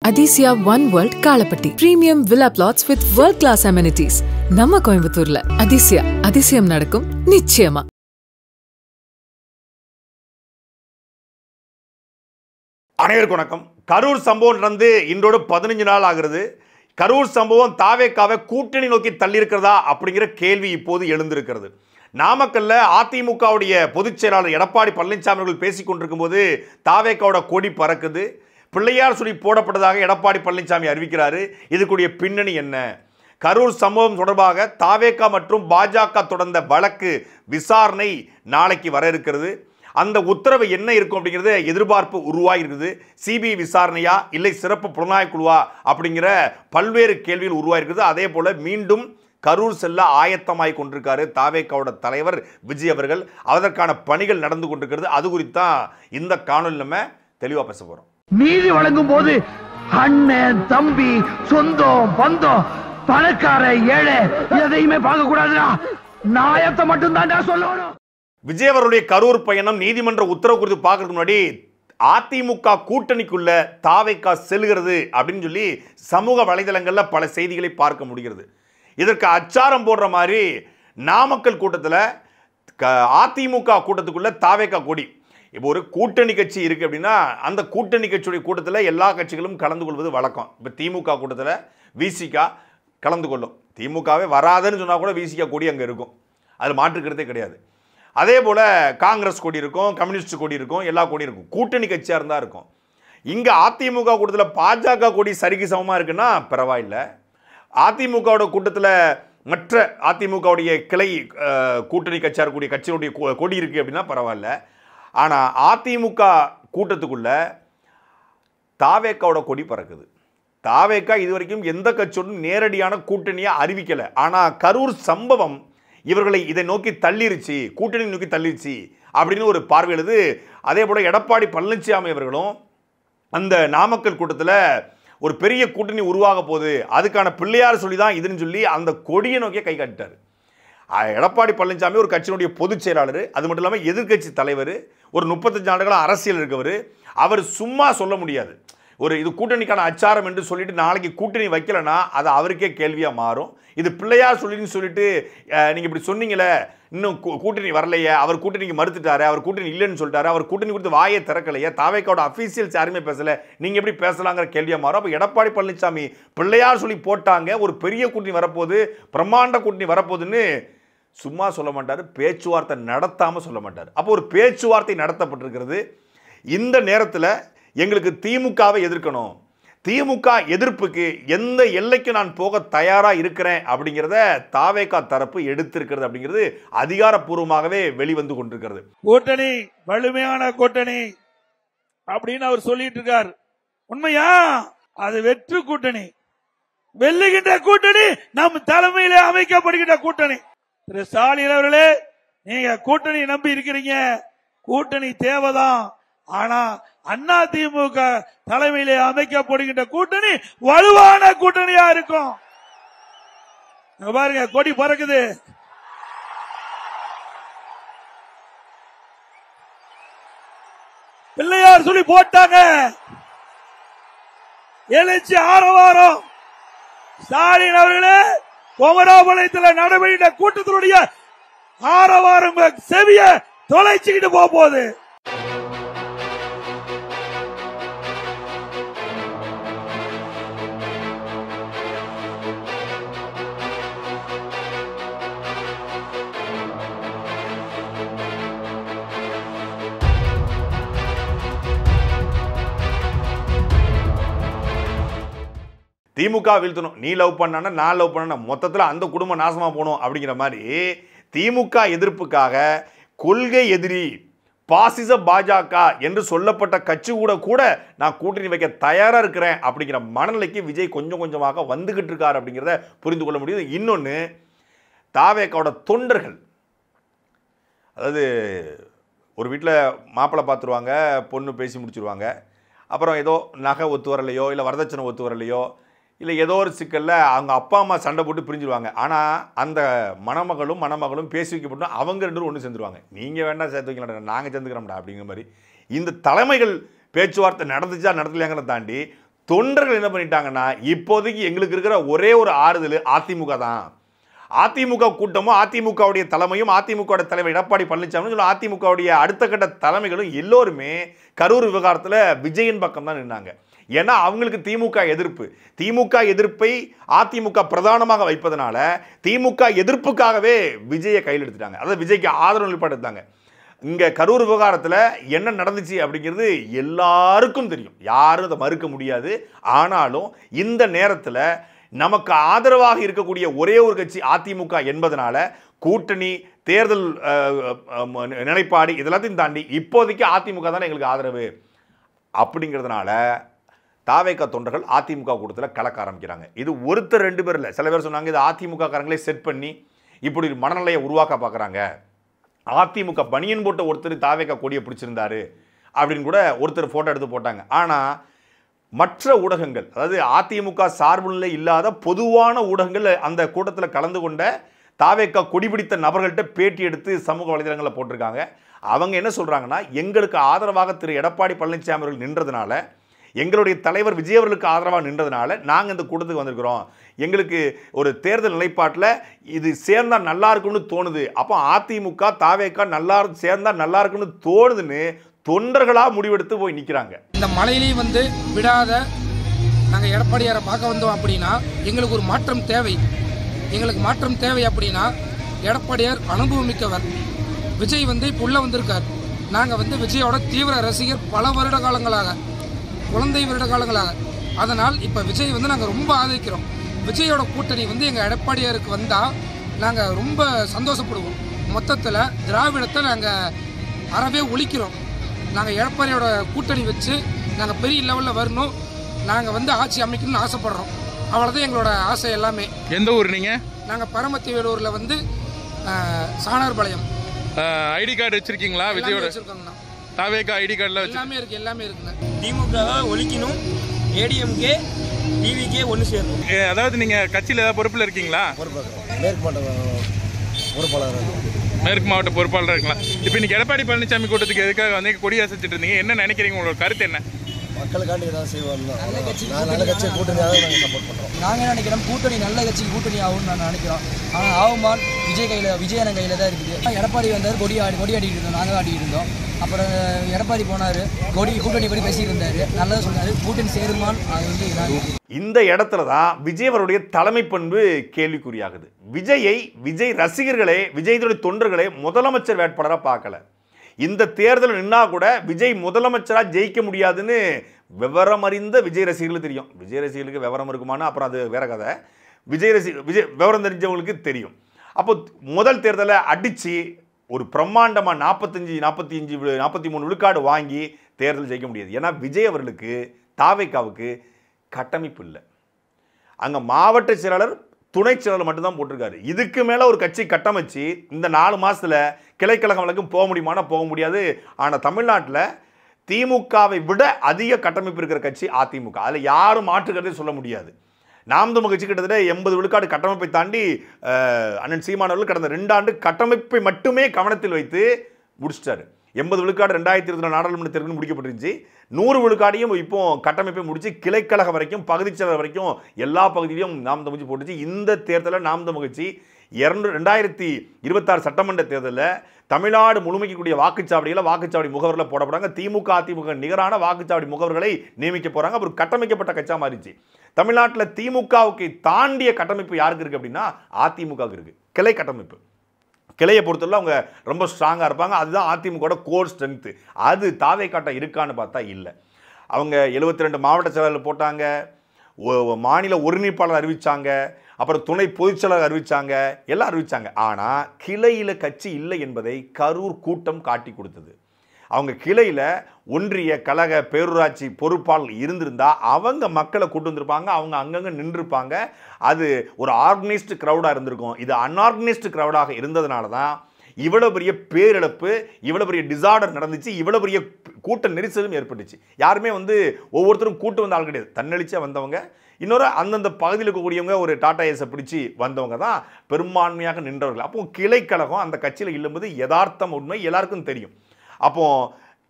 Adisia One World Kalapatti. Premium villa plots with world-class amenities. நம்ம கோயம்புத்தூர்ல அதிசயம் நடக்கும் நிச்சயமா. அனைவருக்கும் வணக்கம். கரூர் சம்பவம் நடந்து இன்றோடு 15 நாள் ஆகிறது. கரூர் சம்பவம் தாவேக்காவை கூட்டணி நோக்கி தள்ளி இருக்கிறதா அப்படிங்கிற கேள்வி இப்போது எழுந்திருக்கிறது. நாமக்கல்ல அதிமுகவுடைய பொதுச் செயலாளர் எடப்பாடி பழனிசாமி அவர்கள் பேசிக் கொண்டிருக்கும் போது தாவேக்காவோட கொடி பறக்குது. பிள்ளையார் சொல்லி போடப்பட்டதாக எடப்பாடி பழனிசாமி அறிவிக்கிறாரு. இதுக்குரிய பின்னணி என்ன? கரூர் சம்பவம் தொடர்பாக தாவேக்கா மற்றும் பாஜக தொடர்ந்த வழக்கு விசாரணை நாளைக்கு வர இருக்கிறது. அந்த உத்தரவு என்ன இருக்கும் அப்படிங்கிறது எதிர்பார்ப்பு உருவாகிருக்குது. சிபிஐ விசாரணையா இல்லை சிறப்பு புலனாய்வு குழுவா அப்படிங்கிற பல்வேறு கேள்விகள் உருவாகிருக்குது. அதே போல மீண்டும் கரூர் செல்ல ஆயத்தமாய் கொண்டிருக்காரு தாவேக்காவோட தலைவர் விஜய் அவர்கள். அதற்கான பணிகள் நடந்து கொண்டிருக்கிறது. அது குறித்தான் இந்த காணொலி நம்ம தெளிவா பேச போறோம். நீதி வழங்கும் போது அண்ணன் தம்பி சொந்தம் பந்தம் பணக்கார ஏழை எதையுமே பார்க்க கூடாதுடா, நியாயத்தை மட்டும் தான் சொல்லணும். விஜய் அவருடைய கரூர் பயணம் நீதிமன்ற உத்தரவு குறித்து பார்க்கறதுக்கு முன்னாடி அதிமுக கூட்டணிக்குள்ள தாவேக்கா செல்கிறது அப்படின்னு சொல்லி சமூக வலைதளங்கள்ல பல செய்திகளை பார்க்க முடிகிறது. இதற்கு அச்சாரம் போடுற மாதிரி நாமக்கல் கூட்டத்தில் அதிமுக கூட்டத்துக்குள்ள தாவேக்கா கொடி. இப்போ ஒரு கூட்டணி கட்சி இருக்கு அப்படின்னா அந்த கூட்டணி கட்சியுடைய கூட்டத்தில் எல்லா கட்சிகளும் கலந்து கொள்வது வழக்கம். இப்போ திமுக கூட்டத்தில் விசிகா கலந்து கொள்ளும். திமுகவே வராதுன்னு சொன்னால் கூட விசிகா கொடி அங்கே இருக்கும், அதில் மாற்றுக்கிறதே கிடையாது. அதே போல் காங்கிரஸ் கொடி இருக்கும், கம்யூனிஸ்ட் கொடி இருக்கும், எல்லா கொடியும் இருக்கும். கூட்டணி கட்சியாக இருந்தால் இருக்கும். இங்கே அதிமுக கூட்டத்தில் பாஜக கொடி சரிக்கு சமமாக இருக்குன்னா பரவாயில்லை. அதிமுகவோட கூட்டத்தில் மற்ற அதிமுகவுடைய கிளை கூட்டணி கட்சியாக இருக்கக்கூடிய கட்சியுடைய கொடி இருக்குது அப்படின்னா பரவாயில்ல. ஆனால் அதிமுக கூட்டத்துக்குள்ள தாவேக்காவோட கொடி பறக்குது. தாவேக்கா இதுவரைக்கும் எந்த கட்சியோடும் நேரடியான கூட்டணியை அறிவிக்கலை. ஆனால் கரூர் சம்பவம் இவர்களை இதை நோக்கி தள்ளிருச்சு, கூட்டணி நோக்கி தள்ளிருச்சு அப்படின்னு ஒரு பார்வை எழுது. அதே போல் எடப்பாடி பழனிசாமி அவர்களும் அந்த நாமக்கல் கூட்டத்தில் ஒரு பெரிய கூட்டணி உருவாக போகுது, அதுக்கான பிள்ளையார் சொல்லி தான் இதுன்னு சொல்லி அந்த கொடியை நோக்கிய கை காட்டிட்டார். எடப்பாடி பழனிசாமி ஒரு கட்சியினுடைய பொதுச் செயலாளர், அது மட்டும் இல்லாமல் எதிர்கட்சி தலைவர், ஒரு 35 ஆண்டுகளாக அரசியல் இருக்கவர். அவர் சும்மா சொல்ல முடியாது. ஒரு இது கூட்டணிக்கான அச்சாரம் என்று சொல்லிட்டு நாளைக்கு கூட்டணி வைக்கலைன்னா அது அவருக்கே கேள்வியாக மாறும். இது பிள்ளையார் சொல்லின்னு சொல்லிட்டு நீங்கள் இப்படி சொன்னீங்களே, இன்னும் கூட்டணி வரலையே, அவர் கூட்டணிக்கு மறுத்துட்டாரு, அவர் கூட்டணி இல்லைன்னு சொல்லிட்டாரு, அவர் கூட்டணி கொடுத்து வாயை திறக்கலையே, தாவேக்காவோட அஃபீஷியல்ஸ் யாருமே பேசலை, நீங்கள் எப்படி பேசலாங்கிற கேள்வியாக மாறும். அப்போ எடப்பாடி பழனிசாமி பிள்ளையார் சொல்லி போட்டாங்க, ஒரு பெரிய கூட்டணி வரப்போகுது, பிரம்மாண்ட கூட்டணி வரப்போகுதுன்னு சும்மா சொல்ல மாட்டார், பேச்சுவார்த்தை நடத்தாமல் சொல்ல மாட்டார். அப்போ ஒரு பேச்சுவார்த்தை நடத்தப்பட்டிருக்கிறது. இந்த நேரத்தில் எங்களுக்கு திமுகவை எதிர்க்கணும், திமுக எதிர்ப்புக்கு எந்த எல்லைக்கு நான் போக தயாராக இருக்கிறேன் அப்படிங்கிறத தாவேக்கா தரப்பு எடுத்திருக்கிறது அப்படிங்கிறது அதிகாரப்பூர்வமாகவே வெளிவந்து கொண்டிருக்கிறது. கூட்டணி வலிமையான கூட்டணி அப்படின்னு அவர் சொல்லிட்டு இருக்கார். உண்மையா? அது வெற்று கூட்டணி, வெல்லுகின்ற கூட்டணி, நம் தலைமையிலே அமைக்கப்படுகின்ற கூட்டணி. திரு ஸ்டாலின் அவர்களே, நீங்க கூட்டணி நம்பி இருக்கிறீங்க, கூட்டணி தேவைதான். ஆனா அதிமுக தலைமையிலே அமைக்கப்படுகின்ற கூட்டணி வலுவான கூட்டணியா இருக்கும். பாருங்க, கொடி பறக்குது. பிள்ளையார் சொல்லி போட்டாங்க, எழுச்சி ஆரவாரம். ஸ்டாலின் அவர்களே, குமராபாளையத்தில் நடைபெறுகின்ற கூட்டத்தினுடைய ஆரவாரம் செவிய தொலைச்சுக்கிட்டு போகுது. திமுக வீழ்த்தணும், நீ லவ் பண்ணா நான் லவ் பண்ண, மொத்தத்தில் அந்த குடும்பம் நாசமாக போகணும் அப்படிங்கிற மாதிரி திமுக எதிர்ப்புக்காக கொள்கை எதிரி பாசிச பாஜக என்று சொல்லப்பட்ட கட்சி கூட நான் கூட்டணி வைக்க தயாராக இருக்கிறேன் அப்படிங்கிற மனநிலைக்கு விஜய் கொஞ்சம் கொஞ்சமாக வந்துகிட்டு இருக்கார் அப்படிங்கிறத புரிந்து கொள்ள முடியுது. இன்னொன்று, தாவேக்காவோட தொண்டர்கள், அதாவது ஒரு வீட்டில் மாப்பிள்ளை பார்த்துருவாங்க, பொண்ணு பேசி முடிச்சுருவாங்க, அப்புறம் ஏதோ நகை ஒத்து வரலையோ இல்லை வரதட்சணை ஒத்து வரலையோ இல்லை ஏதோ ஒரு சிக்கலில் அவங்க அப்பா அம்மா சண்டை போட்டு பிரிஞ்சிருவாங்க. ஆனால் அந்த மணமகளும் பேசி வைக்கப்பட்டு அவங்க 2 பேரும் ஒன்று சேர்ந்துருவாங்க. நீங்கள் வேண்டாம் சேர்த்து வைக்கலாம், நாங்கள் சேர்ந்துக்கிறோம்டா அப்படிங்கிற மாதிரி இந்த தலைமைகள் பேச்சுவார்த்தை நடந்துச்சா நடத்தலையாங்கிறத தாண்டி தொண்டர்கள் என்ன பண்ணிட்டாங்கன்னா, இப்போதைக்கு எங்களுக்கு இருக்கிற ஒரே ஒரு ஆறுதல் அதிமுக தான். அதிமுக கூட்டமும் அதிமுகவுடைய தலைமையும் அதிமுக தலைவர் எடப்பாடி பழனிசாமி அதிமுகவுடைய அடுத்த கட்ட தலைமைகளும் எல்லோருமே கரூர் விவகாரத்தில் விஜயின் பக்கம் தான் நின்னாங்க. ஏன்னா அவங்களுக்கு திமுக எதிர்ப்பை அதிமுக பிரதானமாக வைப்பதனால திமுக எதிர்ப்புக்காகவே விஜயை கையில் எடுத்துட்டாங்க. அதாவது விஜய்க்கு ஆதரவு நிலைப்பாடு. இங்க கரூர் விவகாரத்தில் என்ன நடந்துச்சு அப்படிங்கிறது எல்லாருக்கும் தெரியும், யாரும் அதை மறுக்க முடியாது. ஆனாலும் இந்த நேரத்தில் நமக்கு ஆதரவாக இருக்கக்கூடிய ஒரே ஒரு கட்சி அதிமுக என்பதனால கூட்டணி தேர்தல் நிலைப்பாடு இதெல்லாத்தையும் தாண்டி இப்போதைக்கு அதிமுக தானே எங்களுக்கு ஆதரவு அப்படிங்கிறதுனால தாவேகா தொண்டர்கள் அதிமுக கூட்டத்தில் கலக்க ஆரம்பிக்கிறாங்க. இது ஒருத்தர் 2 பேர் இல்லை, சில பேர் சொன்னாங்க இது அதிமுக காரங்களே செட் பண்ணி இப்படி மனநிலையை உருவாக்க பார்க்குறாங்க. அதிமுக பனியன் போட்ட ஒருத்தர் தாவேகா கொடியை பிடிச்சிருந்தாரு அப்படின்னு கூட ஒருத்தர் ஃபோட்டோ எடுத்து போட்டாங்க. ஆனால் மற்ற ஊடகங்கள், அதாவது அதிமுக சார்புநிலை இல்லாத பொதுவான ஊடகங்கள் அந்த கூட்டத்தில் கலந்து கொண்ட தாவேகா கொடி பிடித்த நபர்கள்ட்ட பேட்டி எடுத்து சமூக வலைதளங்களில் போட்டிருக்காங்க. அவங்க என்ன சொல்கிறாங்கன்னா, எங்களுக்கு ஆதரவாக திரு எடப்பாடி பழனிசாமி அவர்கள் நின்றதுனால, எங்களுடைய தலைவர் விஜய் அவர்களுக்கு ஆதரவாக நின்றதுனால நாங்கள் இந்த கூட்டத்துக்கு வந்திருக்கிறோம். எங்களுக்கு ஒரு தேர்தல் நிலைப்பாட்டில் இது சேர்ந்தா நல்லா இருக்கும்னு தோணுது. அப்போ அதிமுக தாவேகா சேர்ந்தா நல்லா இருக்குன்னு தோணுதுன்னு தொண்டர்களாக முடிவெடுத்து போய் நிற்கிறாங்க. இந்த மலையிலையும் வந்து விடாத நாங்கள் எடப்பாடியாரை பார்க்க வந்தோம் அப்படின்னா எங்களுக்கு ஒரு மாற்றம் தேவை. எங்களுக்கு மாற்றம் தேவை அப்படின்னா எடப்பாடியார் அனுபவமிக்கவர். விஜய் வந்து இப்போ உள்ள வந்திருக்கார். நாங்கள் வந்து விஜயோட தீவிர ரசிகர், பல வருட காலங்களாக, குழந்தை வருட காலங்களாக. அதனால் இப்போ விஜய் வந்து நாங்கள் ரொம்ப ஆதரிக்கிறோம். விஜயோட கூட்டணி வந்து எங்கள் எடப்பாடியாருக்கு வந்தால் நாங்கள் ரொம்ப சந்தோஷப்படுவோம். மொத்தத்தில் திராவிடத்தை நாங்கள் அறவே ஒழிக்கிறோம். நாங்கள் எடப்பாடியோட கூட்டணி வச்சு நாங்கள் பெரிய லெவலில் வரணும், நாங்கள் வந்து ஆட்சி அமைக்கணும்னு ஆசைப்படுறோம். அவ்வளோதான் எங்களோட ஆசை எல்லாமே. எந்த ஊர் நீங்கள்? நாங்கள் பரமத்தி வேலூரில் வந்து சாணார்பாளையம். ஐடி கார்டு வச்சிருக்கீங்களா? விஜயோட வச்சிருக்காங்கண்ணா. தாவேகா ஐடி கார்டில் எல்லாமே இருக்குங்க. திமுகவை ஒழிக்கணும், ஏடிஎம்கே டிவிகே ஒன்று சேரணும். அதாவது நீங்கள் கட்சியில் ஏதாவது பொறுப்பில் இருக்கீங்களா? மேற்கு மாவட்ட பொறுப்பாளராக இருக்கலாம். இப்போ இன்னைக்கு எடப்பாடி பழனிசாமி கூட்டத்துக்கு எதுக்காக வந்து கொடி அசைச்சிட்டு இருந்தீங்க, என்ன நினைக்கிறீங்க? உங்களோட கருத்து என்ன? மக்களுக்காண்டி ஏதாவது செய்வோம். நல்ல கட்சி கூட்டணியாக நாங்கள் சப்போர்ட் பண்ணுறோம். நாங்கள் நினைக்கிறோம் கூட்டணி நல்ல கட்சி கூட்டணி ஆகும்னு நாங்கள் நினைக்கிறோம். ஆனால் ஆகுமான் விஜயன் கையில் தான் இருக்குது. எடப்பாடி வந்தார், கொடி ஆடிக்கிட்டு இருந்தோம், நாங்கள் ஆடிக்கிட்டு இருந்தோம். அப்புறம் எடப்பாடி போனார், கூட்டணி படி பேசிட்டு இருந்தார், நல்லதாக சொன்னார். கூட்டணி சேருமான் அது வந்து இந்த இடத்துல தான் விஜய் அவருடைய தலைமை பண்பு கேள்விக்குறியாகுது. விஜய் ரசிகர்களே, விஜய் தொண்டர்களே முதலமைச்சர் வேட்பாளராக பார்க்கல. இந்த தேர்தல் நின்னா கூட விஜய் முதலமைச்சராக ஜெயிக்க முடியாதுன்னு விவரம் அறிந்த விஜய் ரசிகர்களுக்கு தெரியும். விஜய் ரசிகர்களுக்கு விவரம் இருக்குமான்னு அப்புறம் அது வேற கதை. விஜய் விவரம் தெரிஞ்சவங்களுக்கு தெரியும். அப்போ முதல் தேர்தலை அடித்து ஒரு பிரம்மாண்டமாக 43 விழுக்காடு வாங்கி தேர்தல் ஜெயிக்க முடியாது. ஏன்னா விஜய் அவர்களுக்கு தாவேகாவுக்கு கட்டமைப்பு இல்லை. அங்கே மாவட்ட செயலாளர், துணை செயலாளர் மட்டும்தான் போட்டிருக்காரு. இதுக்கு மேலே ஒரு கட்சி கட்டமைச்சு இந்த 4 மாதத்தில் கிளைக்கழகம் வரைக்கும் போக முடியுமானா போக முடியாது. ஆனால் தமிழ்நாட்டில் திமுகவை விட அதிக கட்டமைப்பு இருக்கிற கட்சி அதிமுக. அதில் யாரும் மாற்றுக்கிறதே சொல்ல முடியாது. நாம் தமிழ் கட்சி கிட்டத்தட்ட 80 விழுக்காடு கட்டமைப்பை தாண்டி அண்ணன் சீமான் அவர்கள் கடந்த 2 ஆண்டு கட்டமைப்பை மட்டுமே கவனத்தில் வைத்து முடிச்சிட்டாரு. 80 விழுக்காடு 2024 நாடாளுமன்ற தேர்தல் முடிக்கப்பட்டிருந்துச்சு. 100 விழுக்காடையும் இப்போ கட்டமைப்பை முடிச்சு கிளைக்கழகம் வரைக்கும், பகுதி செயலர் வரைக்கும் எல்லா பகுதியிலையும் நாம் தமிழ் போட்டுச்சு. இந்த தேர்தலில் நாம் தமிழ் கட்சி 2026 சட்டமன்ற தேர்தலில் தமிழ்நாடு முழுமைக்கு கூடிய வாக்குச்சாவடி முகவரில் போடப்படுறாங்க. திமுக அதிமுக நிகரான வாக்குச்சாவடி முகவர்களை நியமிக்க போகிறாங்க. அப்புறம் கட்டமைக்கப்பட்ட கட்சியாக மாறிச்சு. தமிழ்நாட்டில் திமுகவுக்கு தாண்டிய கட்டமைப்பு யாருக்கு இருக்குது அப்படின்னா அதிமுகவுக்கு இருக்குது. கிளை கட்டமைப்பு, கிளையை பொறுத்தவரை அவங்க ரொம்ப ஸ்ட்ராங்காக இருப்பாங்க. அதுதான் அதிமுகவோட கோர் ஸ்ட்ரென்த்து. அது தாவேகாட்ட இருக்கான்னு பார்த்தா இல்லை. அவங்க 72 மாவட்ட செயலாளர் போட்டாங்க, மாநில ஒருங்கிணைப்பாளர் அறிவித்தாங்க, அப்புறம் துணை பொதுச்செயலாளர் அறிவித்தாங்க, எல்லாம் அறிவித்தாங்க. ஆனால் கிளையில் கட்சி இல்லை என்பதை கரூர் கூட்டம் காட்டி கொடுத்தது. அவங்க கிளையில் ஒன்றிய கழக பேரூராட்சி பொறுப்பாளர் இருந்திருந்தால் அவங்க மக்களை கூட்டு வந்திருப்பாங்க, அவங்க அங்கங்கே நின்றுருப்பாங்க. அது ஒரு ஆர்கனைஸ்டு க்ரௌடாக இருந்திருக்கும். இது அன்ஆர்கனைஸ்டு க்ரௌடாக இருந்ததுனால தான் இவ்வளோ பெரிய பேரிழப்பு, இவ்வளோ பெரிய டிசார்டர் நடந்துச்சு, இவ்வளோ பெரிய கூட்ட நெரிசலும் ஏற்பட்டுச்சு. யாருமே ஒவ்வொருத்தரும் கூட்டு வந்த ஆள் கிடையாது, தன்னெழுச்சியாக வந்தவங்க. இன்னொரு அந்தந்த பகுதியில் இருக்கக்கூடியவங்க ஒரு டாடா ஏஸை பிடிச்சி வந்தவங்க தான் பெரும்பான்மையாக நின்றவர்கள். அப்போ கிளைக்கழகம் அந்த கட்சியில் இல்லும்போது யதார்த்தம் உண்மை எல்லாருக்கும் தெரியும். அப்போ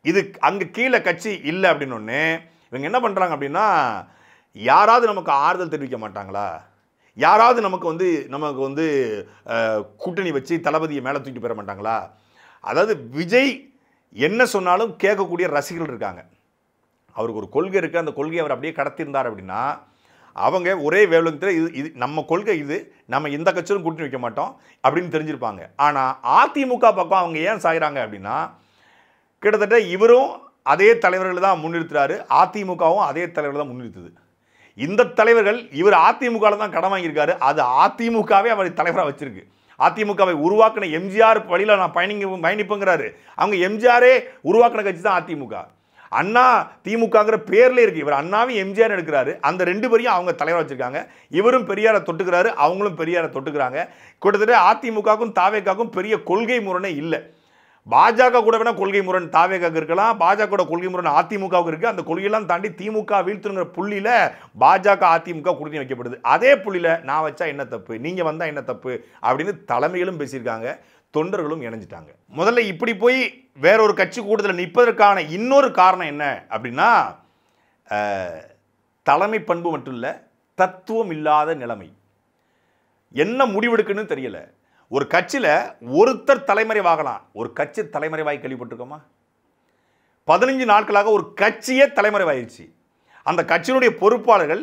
இது அங்கே கீழே கட்சி இல்லை அப்படின்னொன்னே இவங்க என்ன பண்ணுறாங்க அப்படின்னா, யாராவது நமக்கு ஆறுதல் தெரிவிக்க மாட்டாங்களா? யாராவது நமக்கு வந்து கூட்டணி வச்சு தளபதியை மேலே தூக்கிட்டு போயிட மாட்டாங்களா? அதாவது விஜய் என்ன சொன்னாலும் கேட்கக்கூடிய ரசிகர்கள் இருக்காங்க. அவருக்கு ஒரு கொள்கை இருக்குது, அந்த கொள்கையை அவர் அப்படியே கடத்திருந்தார் அப்படின்னா அவங்க ஒரே வேவலத்தில் இது நம்ம கொள்கை, இது நம்ம எந்த கட்சியும் கூட்டணி வைக்க மாட்டோம் அப்படின்னு தெரிஞ்சிருப்பாங்க. ஆனால் அதிமுக பக்கம் அவங்க ஏன் சாய்கிறாங்க அப்படின்னா, கிட்டத்தட்ட இவரும் அதே தலைவர்கள் தான் முன்னிறுத்துறாரு, அதிமுகவும் அதே தலைவர்கள் தான் முன்னிறுத்துது. இந்த தலைவர்கள் இவர் அதிமுகவில் தான் கடன் வாங்கியிருக்காரு, அது அதிமுகவே அவர் தலைவராக வச்சிருக்கு. அதிமுகவை உருவாக்கின எம்ஜிஆர் வழியில் நான் பயணிப்புங்கிறாரு. அவங்க எம்ஜிஆரே உருவாக்கின கட்சி தான் அதிமுக. அண்ணா திமுகங்கிற பேர்ல இருக்கு. இவர் அண்ணாவும் எம்ஜிஆர் எடுக்கிறாரு. அந்த ரெண்டு பேரையும் அவங்க தலைவராக வச்சிருக்காங்க. இவரும் பெரியாரை தொட்டுக்கிறாரு, அவங்களும் பெரியாரை தொட்டுக்கிறாங்க. கிட்டத்தட்ட அதிமுகவுக்கும் தாவேக்காவுக்கும் பெரிய கொள்கை முரணே இல்லை. பாஜக கூட வேணா கொள்கை முரண் தாவேக்காவுக்கு இருக்கலாம், பாஜக கொள்கை முரண் அதிமுகவுக்கு இருக்கு. அந்த கொள்கையெல்லாம் தாண்டி திமுக வீழ்த்துங்கிற புள்ளியில பாஜக அதிமுக கூட்டணி வைக்கப்படுது. அதே புள்ளியில நான் வச்சா என்ன தப்பு, நீங்க வந்தா என்ன தப்பு அப்படின்னு தலைமைகளும் பேசியிருக்காங்க, தொண்டர்களும் இணைஞ்சிட்டாங்க. முதல்ல இப்படி போய் வேறொரு கட்சி கூட்டத்தில் நிற்பதற்கான இன்னொரு காரணம் என்ன அப்படின்னா, தலைமை பண்பு மட்டும் இல்லை, தத்துவம் இல்லாத நிலைமை. என்ன முடிவெடுக்குன்னு தெரியல. ஒரு கட்சியில் ஒருத்தர் தலைமறைவாகலாம், ஒரு கட்சி தலைமறைவாகி கேள்விப்பட்டிருக்கோமா? 15 நாட்களாக ஒரு கட்சியே தலைமறைவாயிருச்சு. அந்த கட்சியினுடைய பொறுப்பாளர்கள்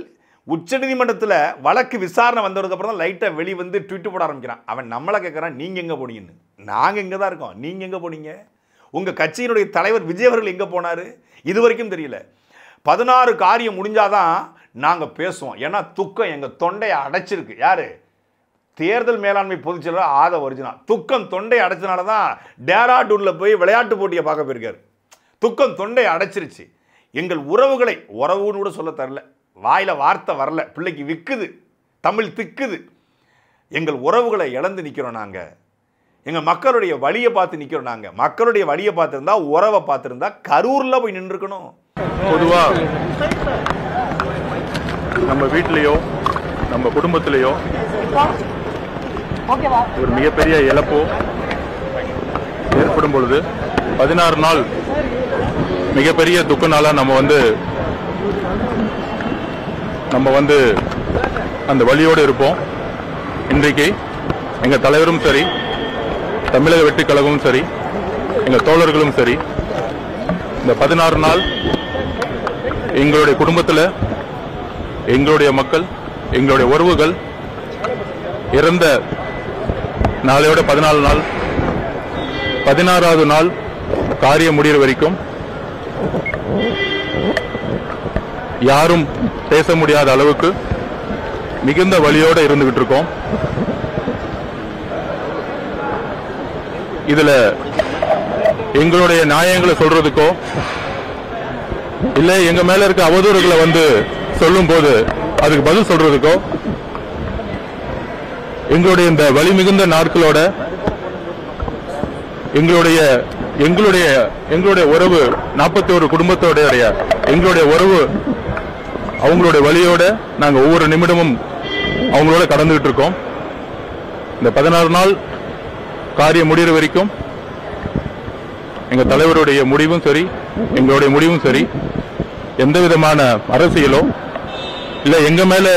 உச்சநீதிமன்றத்தில் வழக்கு விசாரணை வந்ததுக்கப்புறம் தான் லைட்டாக வெளியே வந்து ட்விட்டு போட ஆரம்பிக்கிறான். அவன் நம்மளை கேட்குறான், நீங்கள் எங்கே போனீங்கன்னு. நாங்கள் இங்கே தான் இருக்கோம், நீங்கள் எங்கே போனீங்க? உங்கள் கட்சியினுடைய தலைவர் விஜய் அவர்கள் எங்கே போனார்? இது வரைக்கும் தெரியல. 16 காரியம் முடிஞ்சாதான் நாங்கள் பேசுவோம். ஏன்னா துக்கம் எங்கள் தொண்டையை அடைச்சிருக்கு. யார்? தேர்தல் மேலாண்மை பொதுச்செயலாளர் ஆதவ் அர்ஜுனா. துக்கம் தொண்டை அடைச்சனால தான் டேராடூனில் போய் விளையாட்டு போட்டியை பார்க்க போயிருக்காரு. துக்கம் தொண்டை அடைச்சிருச்சு. எங்கள் உறவுகளை உறவுன்னு கூட சொல்ல தரல, வாயில் வார்த்தை வரல, பிள்ளைக்கு விற்குது, தமிழ் திக்குது. எங்கள் உறவுகளை இழந்து நிற்கிறோம். நாங்கள் எங்கள் மக்களுடைய வழியை பார்த்து நிற்கிறோம். நாங்கள் மக்களுடைய வழியை பார்த்துருந்தா, உறவை பார்த்துருந்தா கரூரில் போய் நின்றுக்கணும். பொதுவாக நம்ம வீட்டிலையோ நம்ம குடும்பத்திலையோ ஒரு மிகப்பெரிய இழப்போ ஏற்படும் பொழுது 16 நாள் மிகப்பெரிய துக்க நாளா நம்ம வந்து அந்த வழியோடு இருப்போம். இன்றைக்கு எங்க தலைவரும் சரி, தமிழக வெற்றி கழகமும் சரி, எங்க தோழர்களும் சரி, இந்த 16 நாள் எங்களுடைய குடும்பத்தில் எங்களுடைய மக்கள், எங்களுடைய உறவுகள் இறந்த நாளையோட 14 நாள், 16வது நாள் காரியம் முடிகிற வரைக்கும் யாரும் பேச முடியாத அளவுக்கு மிகுந்த வலியோடு இருந்துகிட்டு இருக்கோம். இதுல எங்களுடைய நியாயங்களை சொல்றதுக்கோ இல்ல எங்க மேல இருக்க அவதூறுகளை வந்து சொல்லும் போது அதுக்கு பதில் சொல்றதுக்கோ, எங்களுடைய இந்த வலி மிகுந்த நாட்களோட எங்களுடைய உறவு 41 குடும்பத்தோட எங்களுடைய உறவு அவங்களுடைய வழியோட நாங்க ஒவ்வொரு நிமிடமும் அவங்களோட கடந்துகிட்டு இருக்கோம். இந்த 16 நாள் காரியம் முடிகிற வரைக்கும் எங்க தலைவருடைய முடிவும் சரி, எங்களுடைய முடிவும் சரி, எந்த விதமான அரசியலோ இல்ல எங்க மேல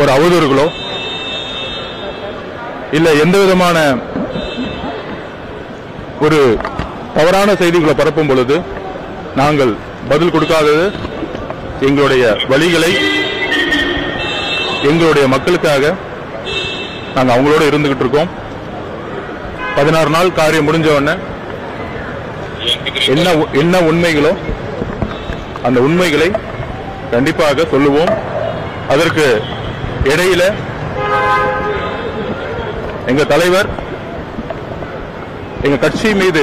ஒரு அவதூறுகளோ இல்ல எந்த விதமான ஒரு தவறான செய்திகளை பரப்பும் பொழுது நாங்கள் பதில் கொடுக்காதது எங்களுடைய வழிகளை எங்களுடைய மக்களுக்காக நாங்கள் அவங்களோட இருந்துகிட்டு இருக்கோம். 16 நாள் காரியம் முடிஞ்ச உடனே என்ன உண்மைகளோ அந்த உண்மைகளை கண்டிப்பாக சொல்லுவோம். அதற்கு இடையில எங்க தலைவர் எங்க கட்சி மீது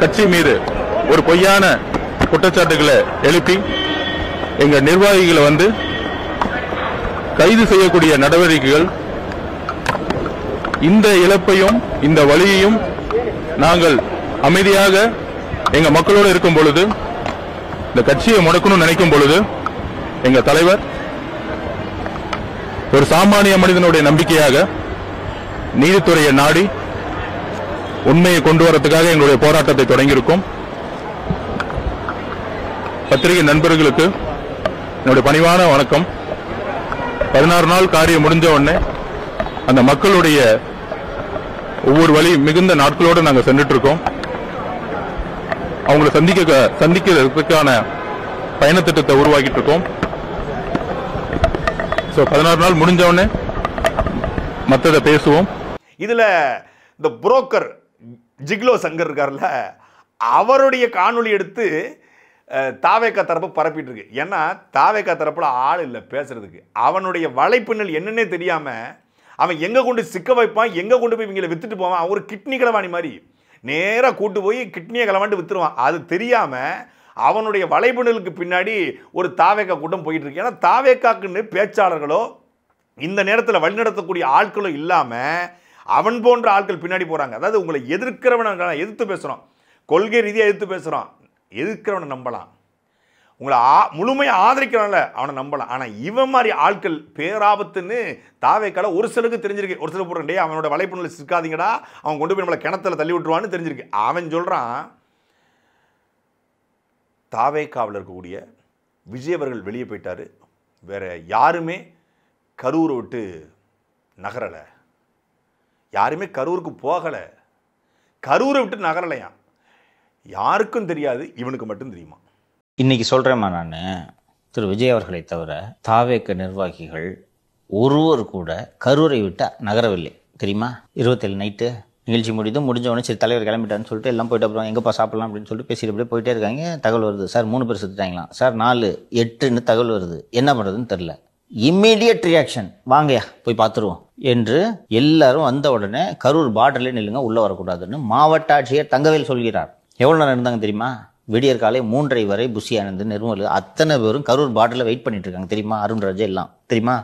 கட்சி மீது ஒரு பொய்யான குற்றச்சாட்டுகளை எழுப்பி எங்க நிர்வாகிகளை வந்து கைது செய்யக்கூடிய நடவடிக்கைகள், இந்த இழப்பையும் இந்த வலியையும் நாங்கள் அமைதியாக எங்க மக்களோடு இருக்கும் பொழுது, இந்த கட்சியை முடக்கணும்னு நினைக்கும் பொழுது எங்க தலைவர் ஒரு சாமானிய மனிதனுடைய நம்பிக்கையாக நீதித்துறையை நாடி உண்மையை கொண்டு வரதுக்காக எங்களுடைய போராட்டத்தை தொடங்கியிருக்கோம். பத்திரிகை நண்பர்களுக்கு என்னுடைய பணிவான வணக்கம். 16 நாள் காரியம் முடிஞ்ச உடனே அந்த மக்களுடைய ஒவ்வொரு வழி மிகுந்த நாட்களோடு நாங்கள் சென்றுட்டு இருக்கோம். அவங்களை சந்திக்கிறதுக்கான பயண திட்டத்தை உருவாக்கிட்டு இருக்கோம். 16 நாள் முடிஞ்ச உடனே மற்றதை பேசுவோம். இதுல இந்த புரோக்கர் ஜிக்லோ சங்கர் இருக்கார்ல, அவருடைய காணொளி எடுத்து தாவேக்கா தரப்பு பரப்பிட்டு இருக்கு. ஏன்னா தாவேக்கா தரப்புல ஆள் இல்லை பேசுறதுக்கு. அவனுடைய வலைப்பின்னல் என்னன்னே தெரியாம அவன் எங்க கொண்டு சிக்க வைப்பான், எங்க கொண்டு போய் இவங்களை வித்துட்டு போவான். அவன் ஒரு கிட்னி களவாணி மாதிரி நேராக கூட்டு போய் கிட்னியை களவாண்டு வித்துருவான். அது தெரியாம அவனுடைய வலைப்பின்னலுக்கு பின்னாடி ஒரு தாவேக்கா கூட்டம் போயிட்டு இருக்கு. ஏன்னா தாவேக்காக்குன்னு பேச்சாளர்களோ இந்த நேரத்தில் வழிநடத்தக்கூடிய ஆட்களோ இல்லாம அவன் போன்ற ஆட்கள் பின்னாடி போறாங்க. அதாவது உங்களை எதிர்க்கிறவனை எதிர்த்து பேசுறோம், கொள்கை ரீதியாக எதிர்த்து பேசுறோம். எதிர்க்கிறவனை நம்பலாம், உங்களை முழுமையாக ஆதரிக்கிறவங்கள அவனை நம்பலாம். ஆனால் இவன் மாதிரி ஆட்கள் பேராபத்துன்னு தாவேக்கால ஒரு சிலருக்கு தெரிஞ்சிருக்கு. ஒரு சிலர் போடுறே அவனோட வலைப்பின்னல் சிக்காதீங்கடா, அவன் கொண்டு போய் நம்மளை கிணத்துல தள்ளி விட்டுருவான்னு தெரிஞ்சிருக்கு. அவன் சொல்றான் தாவேக்காவில் இருக்கக்கூடிய விஜய் அவர்கள் வெளியே போயிட்டாரு, வேற யாருமே கரூரை விட்டு நகரலை, யாருமே கரூருக்கு போகலை, கரூரை விட்டு நகரலையாம். யாருக்கும் தெரியாது, இவனுக்கு மட்டும் தெரியுமா. இன்னைக்கு சொல்றேம்மா, நான் திரு விஜய் அவர்களை தவிர தாவேக்க நிர்வாகிகள் ஒருவர் கூட கரூரை விட்டு நகரவில்லை தெரியுமா. 27 நைட்டு நிகழ்ச்சி முடிஞ்சவொடனே சரி தலைவர் கிளம்பிட்டான்னு சொல்லிட்டு எல்லாம் போயிட்டு அப்புறம் எங்கப்பா சாப்பிடலாம் அப்படின்னு சொல்லிட்டு பேசிட்டு அப்படியே போயிட்டே இருக்காங்க. தகவல் வருது, சார் 3 பேர் செத்துட்டாங்களாம், சார் 4, 8ன்னு தகவல் வருது, என்ன பண்ணுறதுன்னு தெரில. இம்மீடியட் ரியாக்ஷன், வாங்கயா போய் பார்த்துருவோம் என்று எல்லாரும் வந்த உடனே கரூர் பார்டர்லேயே நில்லுங்க, உள்ளே வரக்கூடாதுன்னு மாவட்ட ஆட்சியர் தங்கவேல் சொல்கிறார். எவ்வளோ நேரம் இருந்தாங்க தெரியுமா? விடியற் காலை 3:30 வரை புஷி ஆனந்த், நிர்மல் அத்தனை பேரும் கரூர் பார்டரில் வெயிட் பண்ணிட்டு இருக்காங்க தெரியுமா. அருண்ராஜ் எல்லாம் தெரியுமா.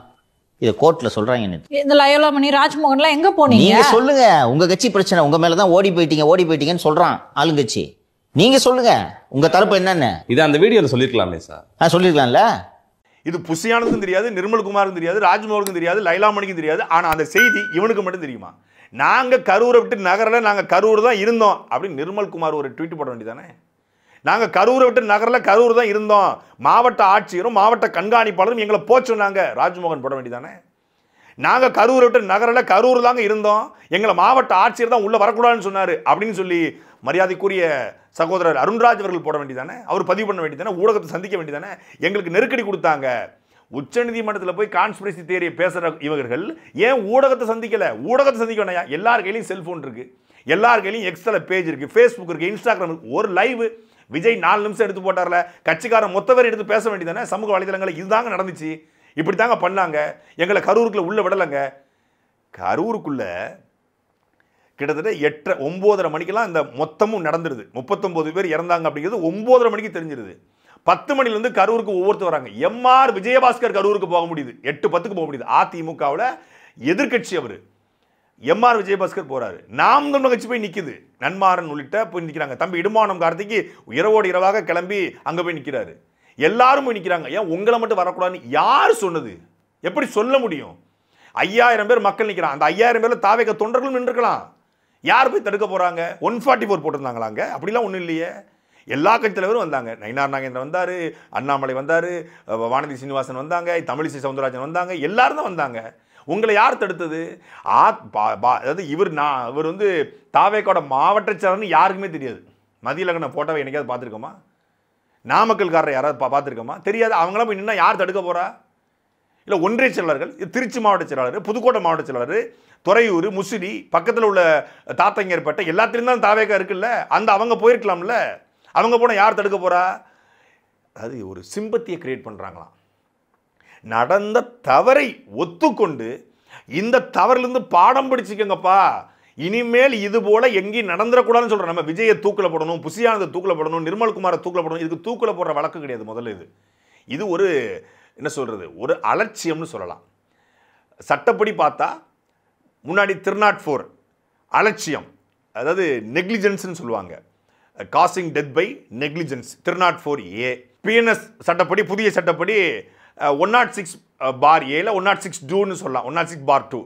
இதை கோர்ட்ல சொல்றாங்க. இந்த லயோலாமணி ராஜ்மோகன்லாம் எங்க போனீங்க? நீங்க சொல்லுங்க, உங்க கட்சி பிரச்சனை, உங்க மேலதான் ஓடி போயிட்டீங்கன்னு சொல்றான் ஆளுங்கட்சி. நீங்க சொல்லுங்க உங்க தரப்பு என்னன்னு. இது அந்த வீடியோல சொல்லிருக்கலாமே சார். சொல்லிருக்கலாம்ல. இது புஷியானதுக்கும் தெரியாது, நிர்மல்குமாருக்கும் தெரியாது, ராஜ்மோகனுக்கும் தெரியாது, லைலாமணிக்கும் தெரியாது. ஆனா அந்த செய்தி இவனுக்கு மட்டும் தெரியுமா. நாங்க கரூரை விட்டு நகரல, நாங்க கரூர் தான் இருந்தோம் அப்படின்னு நிர்மல்குமார் ஒரு ட்வீட் போட வேண்டியதானே. நாங்க கரூரை விட்டு நகரல, கரூர் தான் இருந்தோம், மாவட்ட ஆட்சியரும் மாவட்ட கண்காணிப்பாளரும் எங்களை போச்சு சொன்னாங்க, ராஜ்மோகன் போட வேண்டியதானே. நாங்க கரூரை விட்டு நகரல, கரூர் தாங்க இருந்தோம், எங்களை மாவட்ட ஆட்சியர் தான் உள்ள வரக்கூடாதுன்னு சொன்னாரு அப்படின்னு சொல்லி மரியாதைக்குரிய சகோதரர் அருண்ராஜ் அவர்கள் போட வேண்டியதானே. அவர் பதிவு பண்ண வேண்டியதானே, ஊடகத்தை சந்திக்க வேண்டியதானே. எங்களுக்கு நெருக்கடி கொடுத்தாங்க. உச்சநீதிமன்றத்தில் போய் கான்ஸ்பிரசி தியரியை பேசுற இவர்கள் ஏன் ஊடகத்தை சந்திக்கல? ஊடகத்தை சந்திக்க வேண்டாம். எல்லார் கையிலையும் செல்போன் இருக்கு, எல்லார் கையிலையும் எக்ஸ்ட்ரா பேஜ் இருக்கு, ஃபேஸ்புக் இருக்கு, இன்ஸ்டாகிராம் இருக்கு. ஒரு லைவ் விஜய் 4 நிமிஷம் எடுத்து போட்டார்ல, கட்சிக்காரன் மொத்த பேர் எடுத்து பேச வேண்டியதானே. சமூக வலைதளங்களில் இதுதாங்க நடந்துச்சு, இப்படி தாங்க பண்ணாங்க, எங்களை கரூருக்குள்ள உள்ள விடலைங்க. கரூருக்குள்ள கிட்டத்தட்ட 8:30-9:30 மணிக்கெல்லாம் இந்த மொத்தமும் நடந்துருது. 39 பேர் இறந்தாங்க அப்படிங்கிறது 9:30 மணிக்கு தெரிஞ்சிருது. 10 மணிலேருந்து கரூருக்கு ஒவ்வொருத்தர் வராங்க. எம்ஆர் விஜயபாஸ்கர் கரூருக்கு போக முடியுது, 8:10க்கு போக முடியுது. அதிமுகவில் எதிர்கட்சி அவர் எம்ஆர் விஜயபாஸ்கர் போறாரு. நாம் தமிழர் கட்சி போய் நிக்குது, நன்மாறன் உள்ளிட்ட போய் நிற்கிறாங்க. தம்பி இடுமானம் கார்த்திக்கு இரவோடு இரவாக கிளம்பி அங்கே போய் நிற்கிறாரு. எல்லாரும் போய் நிற்கிறாங்க. ஏன் உங்களை மட்டும் வரக்கூடாதுன்னு யார் சொன்னது? எப்படி சொல்ல முடியும்? 5000 பேர் மக்கள் நிற்கிறான். அந்த 5000 பேரில் தாவேக தொண்டர்களும் நின்றுக்கலாம். யார் போய் தடுக்க போறாங்க? 144 போட்டிருந்தாங்களாங்க? அப்படிலாம் ஒன்றும் இல்லையே. எல்லா கட்சி தலைவரும் வந்தாங்க. நயினார் நாகேந்திரன் வந்தார், அண்ணாமலை வந்தார், வானதி சீனிவாசன் வந்தாங்க, தமிழிசை சவுந்தரராஜன் வந்தாங்க, எல்லாரும் தான் வந்தாங்க. உங்களை யார் தடுத்தது? அதாவது இவர் வந்து தாவேக்கோட மாவட்ட செயலர்னு யாருக்குமே தெரியாது. மதியழகனை போட்டோவை என்னைக்காவது பார்த்துருக்கோமா? நாமக்கல்காரரை யாராவது பார்த்துருக்கோமா? தெரியாது. அவங்களாம் போய் நின்னா யார் தடுக்க போறா? இல்லை ஒன்றிய செயலாளர்கள், திருச்சி மாவட்ட செயலாளர், புதுக்கோட்டை மாவட்ட செயலாளர், துறையூர், முசிறி, பக்கத்தில் உள்ள தாத்தங்கேற்பட்ட எல்லாத்திலும் தான் தாவேக்கா இருக்குல்ல, அந்த அவங்க போயிருக்கலாம்ல. அவங்க போனால் யார் தடுக்க போறா? அது ஒரு சிம்பத்தியை கிரியேட் பண்ணுறாங்களாம். நடந்த தவறை ஒத்துக்கொண்டு இந்த தவறிலிருந்து பாடம் படிச்சுக்கங்கப்பா, இனிமேல் இது போல எங்கேயும் நடந்துடக்கூடாதுன்னு சொல்கிறோம். நம்ம விஜயை தூக்கில் போடணும், புஷியானந்தை தூக்கில் போடணும், நிர்மல்குமாரை தூக்கில் போடணும். இதுக்கு தூக்கில் போடுற வழக்கு கிடையாது. முதல்ல இது ஒரு என்ன சொல்கிறது, ஒரு அலட்சியம்னு சொல்லலாம். சட்டப்படி பார்த்தா முன்னாடி 304 அலட்சியம், அதாவது நெக்லிஜென்ஸ்னு சொல்லுவாங்க, causing death by negligence. 304A BNS சட்டப்படி, புதிய சட்டப்படி 106(a) 106(2)ன்னு சொல்லலாம். 106(2)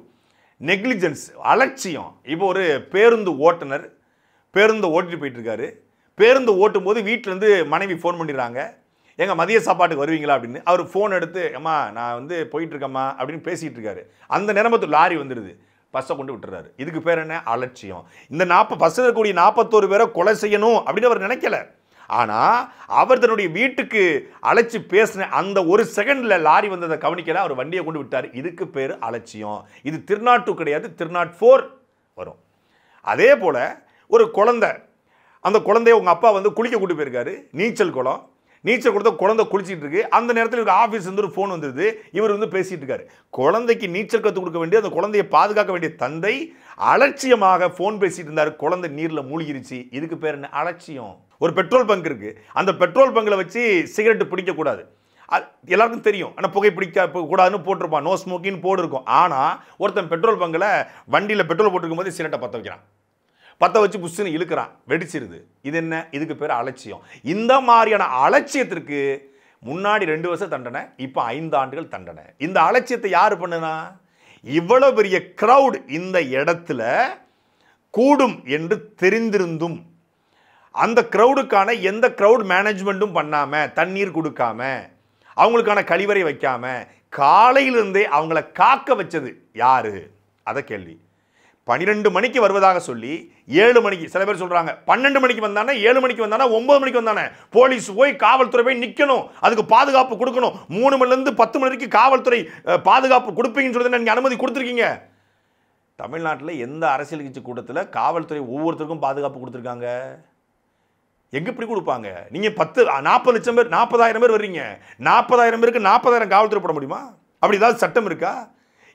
நெக்லிஜென்ஸ், அலட்சியம். இப்போ ஒரு பேருந்து ஓட்டுநர் பேருந்து ஓட்டிட்டு போயிட்டு இருக்காரு. பேருந்து ஓட்டும் போது வீட்டிலேருந்து மனைவி ஃபோன் பண்ணிடுறாங்க, எங்க மதிய சாப்பாட்டுக்கு வருவீங்களா அப்படின்னு அவர் ஃபோன் எடுத்து அம்மா நான் வந்து போயிட்டு இருக்கேம்மா அப்படின்னு பேசிட்டு இருக்காரு. அந்த நேரமத்து லாரி வந்துடுது, பஸ்ஸை கொண்டு விட்டுறாரு. இதுக்கு பேர் என்ன? அலட்சியம். இந்த பஸ்ஸில் இருக்கக்கூடிய 41 பேரை கொலை செய்யணும் அப்படின்னு அவர் நினைக்கல. ஆனால் அவர் தன்னுடைய வீட்டுக்கு அழைச்சி பேசின அந்த ஒரு செகண்டில் லாரி வந்ததை கவனிக்கல, அவர் வண்டியை கொண்டு விட்டார். இதுக்கு பேர் அலட்சியம். இது திருநாட்டு கிடையாது, திருநாட் 4 வரும். அதே போல் ஒரு குழந்தை, அந்த குழந்தைய உங்கள் அப்பா வந்து குளிக்க கூட்டு போயிருக்காரு, நீச்சல் குளம். நீச்சல் கொடுத்த குழந்தை குளிச்சிட்டு இருக்கு. அந்த நேரத்தில் இவர் ஆஃபீஸ் வந்து ஒரு ஃபோன் வந்துடுது, இவர் வந்து பேசிட்டு இருக்காரு. குழந்தைக்கு நீச்சல் கற்றுக் கொடுக்க வேண்டிய, அந்த குழந்தையை பாதுகாக்க வேண்டிய தந்தை அலட்சியமாக ஃபோன் பேசிட்டு இருந்தார். குழந்தை நீரில் மூழ்கிருச்சு. இதுக்கு பேர் என்ன? அலட்சியம். ஒரு பெட்ரோல் பங்க் இருக்கு, அந்த பெட்ரோல் பங்கில் வச்சு சிகரெட் பிடிக்கக்கூடாது, எல்லாருக்கும் தெரியும். ஆனால் புகை பிடிக்க கூடாதுன்னு போட்டிருப்பான், நோ ஸ்மோக்கின்னு போர்டு இருக்கும். ஆனால் ஒருத்தன் பெட்ரோல் பங்கில் வண்டியில் பெட்ரோல் போட்டுருக்கும் போது சிகரெட்டை பற்ற வைக்கிறான், பற்ற வச்சு புஷ்ஷுன்னு இழுக்கிறான், வெடிச்சிருது. இது என்ன? இதுக்கு பேர் அலட்சியம். இந்த மாதிரியான அலட்சியத்திற்கு முன்னாடி 2 வருஷம் தண்டனை, இப்போ 5 ஆண்டுகள் தண்டனை. இந்த அலட்சியத்தை யார் பண்ணுனா? இவ்வளவு பெரிய கிரவுட் இந்த இடத்துல கூடும் என்று தெரிந்திருந்தும் அந்த கிரவுடுக்கான எந்த கிரவுட் மேனேஜ்மெண்ட்டும் பண்ணாம, தண்ணீர் கொடுக்காம, அவங்களுக்கான கழிவறை வைக்காம, காலையிலிருந்தே அவங்கள காக்க வச்சது யாரு? அத கேள்வி. 12 மணிக்கு வருவதாக சொல்லி 7 மணிக்கு, சில பேர் சொல்றாங்க 12 மணிக்கு வந்தானே, 7 மணிக்கு வந்தானே, 9 மணிக்கு வந்தானே, போலீஸ் போய் காவல்துறை போய் நிக்கணும், அதுக்கு பாதுகாப்பு கொடுக்கணும். 3 மணிலேருந்து 10 மணி வரைக்கும் காவல்துறை பாதுகாப்பு கொடுப்பீங்கன்னு சொல்லி நீங்க அனுமதி கொடுத்துருக்கீங்க. தமிழ்நாட்டில் எந்த அரசியல் கட்சி கூட்டத்தில் காவல்துறை ஒவ்வொருத்தருக்கும் பாதுகாப்பு கொடுத்துருக்காங்க? எங்க இப்படி கொடுப்பாங்க? நீங்க 40 லட்சம் பேர், 40,000 பேர் வர்றீங்க, 40,000 பேருக்கு 40,000 காவல்துறை போட முடியுமா? அப்படி ஏதாவது சட்டம் இருக்கா?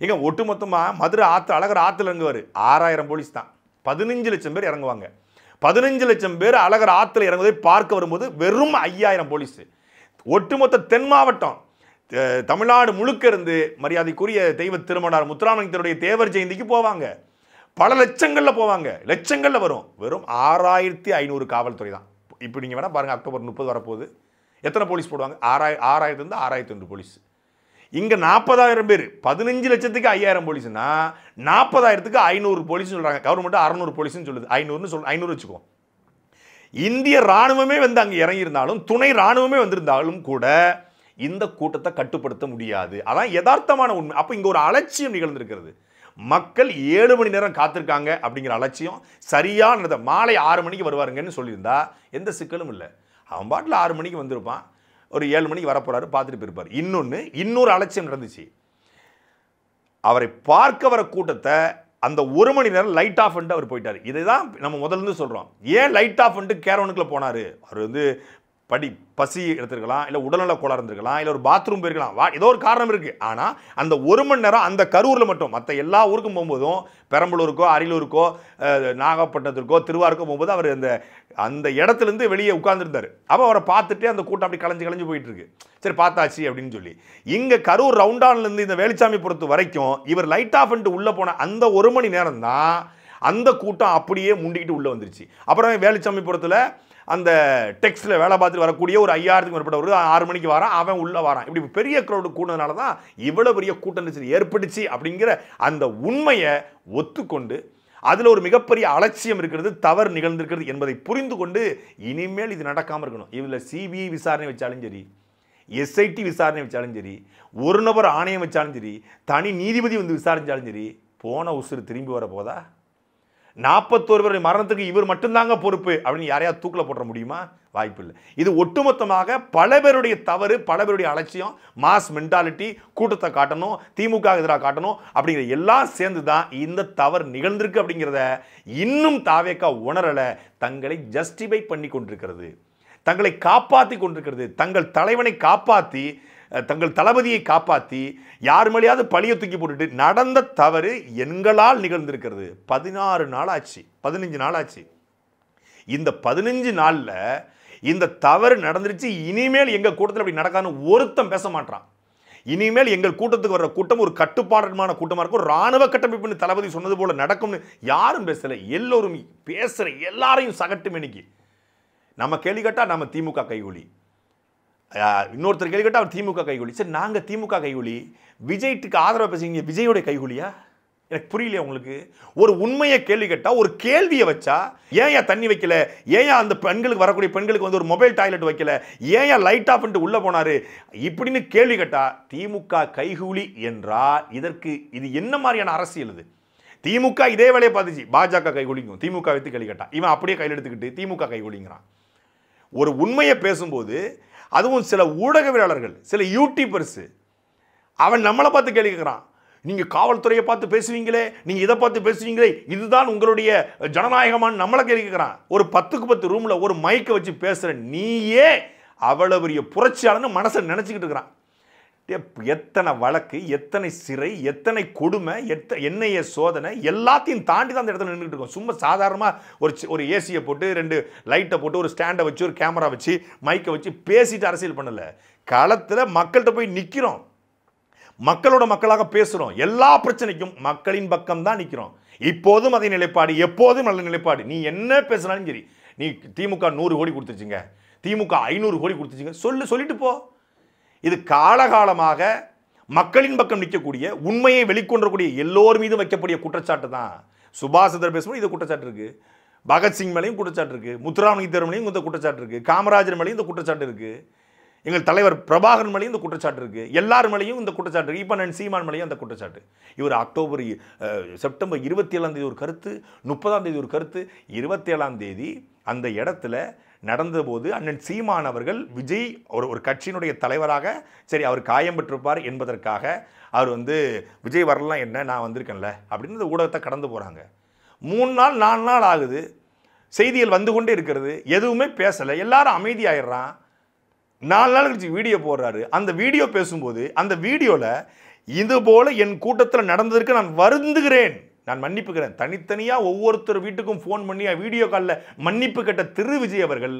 எங்க ஒட்டுமொத்தமாக மதுரை அழகர் ஆற்றுல இறங்குவார், 6,000 போலீஸ் தான். 15 லட்சம் பேர் இறங்குவாங்க. 15 லட்சம் பேர் அழகர் ஆற்றுல இறங்குவதை பார்க்க வரும்போது வெறும் 5,000 போலீஸ். ஒட்டுமொத்த தென் மாவட்டம், தமிழ்நாடு முழுக்க இருந்து மரியாதைக்குரிய தெய்வ திருமணார் முத்துராமலிங்கத்தினுடைய தேவர் ஜெயந்திக்கு போவாங்க. பல லட்சங்களில் போவாங்க, லட்சங்களில் வரும். வெறும் 6,500 காவல்துறை தான். இப்போ நீங்கள் வேணால் பாருங்கள், அக்டோபர் 30 வரப்போகுது, எத்தனை போலீஸ் போடுவாங்க? 6,000 6,002 போலீஸ். இங்கே 40,000 பேர், 15 லட்சத்துக்கு 5,000 போலீஸ்னா 40,000க்கு 500 போலீஸ் சொல்கிறாங்க. கவர்மெண்ட் 600 போலீஸ்னு சொல்லுது. 500 வச்சுக்கோ. இந்திய ராணுவமே வந்து அங்கே இறங்கியிருந்தாலும், துணை ராணுவமே வந்திருந்தாலும் கூட இந்த கூட்டத்தை கட்டுப்படுத்த முடியாது. அதான் யதார்த்தமான உண்மை. அப்போ இங்கே ஒரு அலட்சியம் நிகழ்ந்திருக்கிறது. மக்கள் 7 மணி நேரம் காத்திருக்காங்க அப்படிங்கிற அலட்சியம் சரியான மாலை 6 மணிக்கு வருவாருங்கன்னு சொல்லியிருந்தா எந்த சிக்கலும் இல்லை. அவன் பாட்டில் 6 மணிக்கு வந்திருப்பான், ஒரு 7 மணிக்கு வரப்போறாரு, பார்த்துட்டு போயிருப்பார். இன்னொரு அலட்சியம் நடந்துச்சு. அவரை பார்க்க வர கூட்டத்தை அந்த 1 மணி நேரம் லைட் ஆஃப் பண்ணிட்டு அவர் போயிட்டார். இதுதான் நம்ம முதல்ல சொல்றோம். ஏன் லைட் ஆஃப் பண்ணிட்டு கேரவனுக்குள்ள போனாரு? அவர் வந்து பசி எடுத்துருக்கலாம், இல்லை உடல்நல கோளாறு இருந்திருக்கலாம், இல்லை ஒரு பாத்ரூம் போயிருக்கலாம், ஏதோ ஒரு காரணம் இருக்கு. ஆனால் அந்த 1 மணி நேரம் அந்த கரூரில் மட்டும், மற்ற எல்லா ஊருக்கும் போகும்போதும், பெரம்பலூருக்கோ அரியலூருக்கோ நாகப்பட்டினத்திற்கோ திருவாரூருக்கோ போகும்போது அவர் அந்த இடத்துலேருந்து வெளியே உட்கார்ந்துருந்தார். அப்போ அவரை பார்த்துட்டு அந்த கூட்டம் அப்படி கலைஞ்சு போயிட்டு இருக்கு. சரி பார்த்தாச்சு அப்படின்னு சொல்லி, இங்கே கரூர் ரவுண்டான்லேருந்து இந்த வேலுச்சாமிபுரத்து வரைக்கும் இவர் லைட் ஆஃப் பண்ணிட்டு உள்ளே போன அந்த 1 மணி நேரம் தான் அந்த கூட்டம் அப்படியே முண்டிக்கிட்டு உள்ளே வந்துருச்சு. அப்புறம் வேலுச்சாமிபுரத்தில் அந்த டெக்ஸ்டில் வேலை பார்த்துட்டு வரக்கூடிய ஒரு 5,000க்கும் மேற்பட்டவர் 6 மணிக்கு வரான், அவன் உள்ளே வரான். இப்படி பெரிய க்ரௌடு கூட்டதுனால தான் இவ்வளோ பெரிய கூட்ட நெரிசல் ஏற்பட்டுச்சு அப்படிங்கிற அந்த உண்மையை ஒத்துக்கொண்டு, அதில் ஒரு மிகப்பெரிய அலட்சியம் இருக்கிறது, தவறு நிகழ்ந்திருக்கிறது என்பதை புரிந்து கொண்டு இனிமேல் இது நடக்காமல் இருக்கணும். இதில் சிபிஐ விசாரணை வச்சாலும் சரி, எஸ்ஐடி விசாரணை வச்சாலும் சரி, ஒரு நபர் ஆணையம் வச்சாலும் சரி, தனி நீதிபதி வந்து விசாரிச்சாலும் சரி, போன உசுறு திரும்பி வர போதா? 41 பேருடைய மரணத்துக்கு இவர் மட்டும்தாங்க பொறுப்பு அப்படின்னு யாரையாவது தூக்கில் போட முடியுமா? வாய்ப்பு இல்லை. இது ஒட்டுமொத்தமாக பல பேருடைய தவறு, பல பேருடைய அலட்சியம், மாஸ் மென்டாலிட்டி, கூட்டத்தை காட்டணும், திமுக எதிராக காட்டணும் அப்படிங்கிற எல்லாம் சேர்ந்து தான் இந்த தவறு நிகழ்ந்திருக்கு அப்படிங்கிறத இன்னும் தாவேக்கா உணரலை. தங்களை ஜஸ்டிஃபை பண்ணி கொண்டிருக்கிறது, தங்களை காப்பாற்றி கொண்டிருக்கிறது, தங்கள் தலைவனை காப்பாற்றி, தங்கள் தளபதியை காப்பாற்றி யார் மேலேயாவது பழியை தூக்கி போட்டுட்டு நடந்த தவறு எங்களால் நிகழ்ந்திருக்கிறது. 16 நாள் ஆச்சு, 15 நாள் ஆச்சு. இந்த 15 நாளில் இந்த தவறு நடந்துருச்சு. இனிமேல் எங்கள் கூட்டத்தில் அப்படி நடக்காதுன்னு ஒருத்தம் பேச மாட்டான். இனிமேல் எங்கள் கூட்டத்துக்கு வர்ற கூட்டம் ஒரு கட்டுப்பாடமான கூட்டமாக இருக்கும், ராணுவ கட்டமைப்புன்னு தளபதி சொன்னது போல நடக்கும்னு யாரும் பேசலை. எல்லோரும் பேசுகிற எல்லாரையும் சகட்டு மேனிக்கு. நம்ம கேள்வி கேட்டால் நம்ம திமுக கைகூலி, இன்னொருத்தர் கேள்வி கேட்டால் அவர் திமுக கைகூலி. சரி, நாங்கள் திமுக கைகூலி, விஜய்க்கு ஆதரவாக பேசுறீங்க, விஜயோடைய கைகூலியா? எனக்கு புரியலையா உங்களுக்கு? ஒரு உண்மையை கேள்வி கேட்டால், ஒரு கேள்வியை வச்சா, ஏன் தண்ணி வைக்கல, ஏன் அந்த பெண்களுக்கு வரக்கூடிய பெண்களுக்கு வந்து ஒரு மொபைல் டாய்லெட் வைக்கல, ஏன் லைட் ஆஃப் பண்ணிட்டு உள்ள போனாரு இப்படின்னு கேள்வி கேட்டா திமுக கைகூலி என்றால் இதற்கு இது என்ன மாதிரியான அரசியல்? இது திமுக இதே வேலையை பார்த்துச்சு, பாஜக கைகூலிக்கும். திமுக வைத்து கேள்வி கேட்டா இவன் அப்படியே கையில் எடுத்துக்கிட்டு திமுக கைகூலிங்கிறான். ஒரு உண்மையை பேசும்போது அதுவும் சில ஊடகவியலாளர்கள், சில யூடியூபர்ஸ், அவன் நம்மளை பார்த்து கேள்வி கேட்கிறான். நீங்க காவல்துறையை பார்த்து பேசுவீங்களே, நீங்க இதை பார்த்து பேசுவீங்களே, இதுதான் உங்களுடைய ஜனநாயகமான நம்மளை கேள்வி கேட்கிறான். ஒரு 10க்கு 10 ரூம்ல ஒரு மைக்கை வச்சு பேசுற நீயே அவ்வளவு பெரிய புரட்சியாளன்னு மனசை நினைச்சுக்கிட்டு இருக்கிறான். எத்தனை வழக்கு, எத்தனை சிறை, எத்தனை கொடுமை, எண்ணெய சோதனை எல்லாத்தையும் தாண்டி தான் அந்த இடத்துல நின்றுட்டு இருக்கோம். சும்மா சாதாரணமாக ஒரு ஏசியை போட்டு 2 லைட்டை போட்டு ஒரு ஸ்டாண்டை வச்சு ஒரு கேமரா வச்சு மைக்கை வச்சு பேசிட்டு அரசியல் பண்ணல. களத்தில் மக்கள்கிட்ட போய் நிற்கிறோம், மக்களோட மக்களாக பேசுகிறோம். எல்லா பிரச்சனைக்கும் மக்களின் பக்கம் தான் நிற்கிறோம். இப்போதும் அதே நிலைப்பாடு, எப்போதும் நல்ல நிலைப்பாடு. நீ என்ன பேசினாலும் சரி, நீ திமுக 100 கோடி கொடுத்துருச்சுங்க, திமுக 500 கோடி கொடுத்துச்சுங்க, சொல்லிட்டு போ. இது காலகாலமாக மக்களின் பக்கம் நிற்கக்கூடிய, உண்மையை வெளிக்கொண்டக்கூடிய எல்லோர் மீதும் வைக்கக்கூடிய குற்றச்சாட்டு தான். சுபாஷ் சந்திர பேசும்போது இது குற்றச்சாட்டு இருக்கு, பகத்சிங் மேலேயும் குற்றச்சாட்டு இருக்கு, முத்துராமலிங்க தேவர் மேலேயும் இந்த குற்றச்சாட்டு இருக்கு, காமராஜர் மேலேயும் இந்த குற்றச்சாட்டு இருக்கு, எங்கள் தலைவர் பிரபாகரன் மேலேயும் இந்த குற்றச்சாட்டு இருக்கு, எல்லார் மேலேயும் இந்த குற்றச்சாட்டு இருக்கு. இப்போ நான் சீமான் மேலேயும் அந்த குற்றச்சாட்டு. இவர் செப்டம்பர் 27ஆம் தேதி ஒரு கருத்து, 30ஆம் தேதி ஒரு கருத்து, 27ஆம் தேதி அந்த இடத்துல நடந்தபோது அண்ணன் சீமான் அவர்கள் விஜய் ஒரு கட்சியினுடைய தலைவராக சரி அவர் காயம் பெற்றிருப்பார் என்பதற்காக அவர் வந்து விஜய் வரலாம் என்ன நான் வந்திருக்கேன்ல அப்படின்னு இந்த ஊடகத்தை கடந்து போகிறாங்க. 3 நாள் 4 நாள் ஆகுது, செய்திகள் வந்து கொண்டே இருக்கிறது, எதுவுமே பேசலை, எல்லாரும் அமைதியாயிடுறான். 4 நாள் கழிச்சு வீடியோ போடுறாரு. அந்த வீடியோ பேசும்போது அந்த வீடியோவில் இது போல என் கூட்டத்தில் நடந்ததற்கு நான் வருந்துகிறேன், நான் மன்னிப்புக்கிறேன். தனித்தனியாக ஒவ்வொருத்தர் வீட்டுக்கும் ஃபோன் பண்ணி வீடியோ காலில் மன்னிப்பு கேட்ட திரு விஜய் அவர்கள்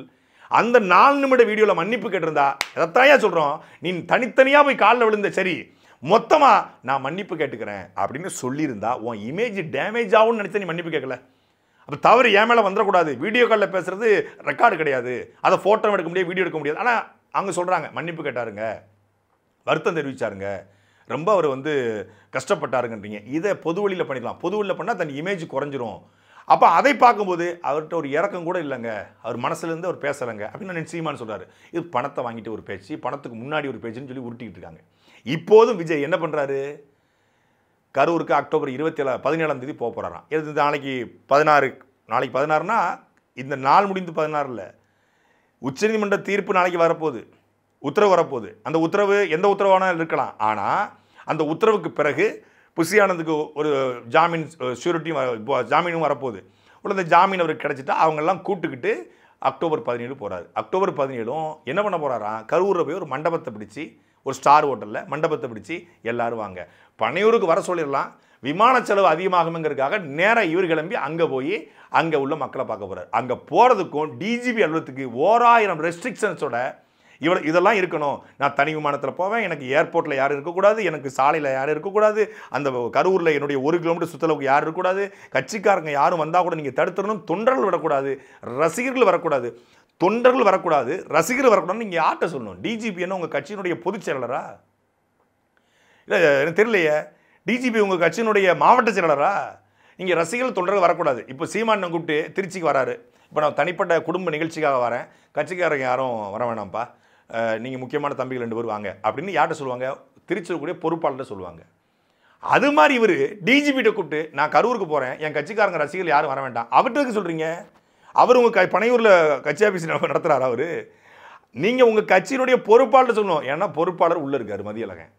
அந்த 4 நிமிட வீடியோவில் மன்னிப்பு கேட்டிருந்தா, எதைத்தாயா சொல்கிறோம், நீ தனித்தனியாக போய் காலில் விழுந்த சரி மொத்தமாக நான் மன்னிப்பு கேட்டுக்கிறேன் அப்படின்னு சொல்லியிருந்தா உன் இமேஜ் டேமேஜ் ஆகும்னு நினச்சா நீ மன்னிப்பு கேட்கல. அப்போ தவறு என் மேலே வந்துடக்கூடாது. வீடியோ காலில் பேசுகிறது ரெக்கார்டு கிடையாது, அதை ஃபோட்டோ எடுக்க முடியாது, வீடியோ எடுக்க முடியாது. ஆனால் அவங்க சொல்கிறாங்க மன்னிப்பு கேட்டாருங்க, வருத்தம் தெரிவிச்சாருங்க, ரொம்ப அவர் வந்து கஷ்டப்பட்டாருங்கன்றீங்க. இதை பொது வழியில் பண்ணிக்கலாம். பொது வழியில் பண்ணால் தன் இமேஜ் குறைஞ்சிரும். அப்போ அதை பார்க்கும்போது அவர்கிட்ட ஒரு இறக்கம் கூட இல்லைங்க, அவர் மனசுலேருந்து அவர் பேசலைங்க அப்படின்னு நான் சீமான் சொல்கிறாரு. இது பணத்தை வாங்கிட்டு ஒரு பேச்சு, பணத்துக்கு முன்னாடி ஒரு பேச்சுன்னு சொல்லி உருட்டிக்கிட்டு இருக்காங்க. இப்போதும் விஜய் என்ன பண்ணுறாரு, கரூருக்கு அக்டோபர் 17ஆம் தேதி போக போகிறாராம். இது நாளைக்கு 16, நாளைக்கு 16னா இந்த நாள் முடிந்து 16 இல்லை, உச்சநீதிமன்ற தீர்ப்பு நாளைக்கு வரப்போகுது, உத்தரவு வரப்போகுது. அந்த உத்தரவு எந்த உத்தரவானாலும் இருக்கலாம். ஆனால் அந்த உத்தரவுக்கு பிறகு புஷி ஆனந்துக்கு ஒரு ஜாமீன் ஷூரிட்டியும் ஜாமீனும் வரப்போகுது. உள்ள அந்த ஜாமீன் அவருக்கு கிடச்சிட்டா அவங்கெல்லாம் கூட்டுக்கிட்டு அக்டோபர் 17 போகிறாரு. அக்டோபர் 17 என்ன பண்ண போகிறாராம், கரூரில் போய் ஒரு மண்டபத்தை பிடிச்சி, ஒரு ஸ்டார் ஹோட்டலில் மண்டபத்தை பிடிச்சி எல்லாரும் வாங்க, பனையூருக்கு வர சொல்லிடலாம், விமான செலவு அதிகமாகுங்கிறதுக்காக நேராக இவர் கிளம்பி அங்கே போய் அங்கே உள்ள மக்களை பார்க்க போகிறார். அங்கே போகிறதுக்கும் டிஜிபி அலுவலகத்துக்கு 1000 ரெஸ்ட்ரிக்ஷன்ஸோட இதெல்லாம் இருக்கணும். நான் தனி விமானத்தில் போவேன், எனக்கு ஏர்போர்ட்டில் யாரும் இருக்கக்கூடாது, எனக்கு சாலையில் யாரும் இருக்கக்கூடாது, அந்த கரூரில் என்னுடைய 1 கிலோமீட்டர் சுற்றளவுக்கு யாரும் இருக்கக்கூடாது, கட்சிக்காரங்க யாரும் வந்தால் கூட நீங்கள் தடுத்துடணும், தொண்டர்கள் வரக்கூடாது, ரசிகர்கள் வரக்கூடாது, தொண்டர்கள் வரக்கூடாது, ரசிகர்கள் வரக்கூடாதுன்னு நீங்கள் யார்கிட்ட சொல்லணும்? டிஜிபி என்ன உங்கள் கட்சியினுடைய பொதுச் செயலாளரா? இல்லை எனக்கு தெரியலையே, டிஜிபி உங்கள் கட்சியினுடைய மாவட்ட செயலாளரா? நீங்கள் ரசிகர்கள் தொண்டர்கள் வரக்கூடாது. இப்போ சீமானை கூப்பிட்டு திருச்சிக்கு வராரு, இப்போ நான் தனிப்பட்ட குடும்ப நிகழ்ச்சிக்காக வரேன், கட்சிக்காரங்க யாரும் வர வேணாம்ப்பா, நீங்கள் முக்கியமான தம்பிகள் 2 பேர் வாங்க அப்படின்னு யார்கிட்ட சொல்லுவாங்க? திருச்சியில் கூடிய பொறுப்பாளர்கிட்ட சொல்லுவாங்க. அது மாதிரி இவர் டிஜிபிகிட்ட கூப்பிட்டு நான் கரூருக்கு போகிறேன், என் கட்சிக்காரங்க ரசிகர்கள் யாரும் வர வேண்டாம், அவர்கிட்ட சொல்கிறீங்க. அவர் உங்கள் பனையூரில் கட்சி ஆஃபீஸ் நடத்துகிறார் அவர். நீங்கள் உங்கள் கட்சியினுடைய பொறுப்பாளர் சொல்லணும். ஏன்னா பொறுப்பாளர் உள்ளே இருக்கார், மதியழகன்.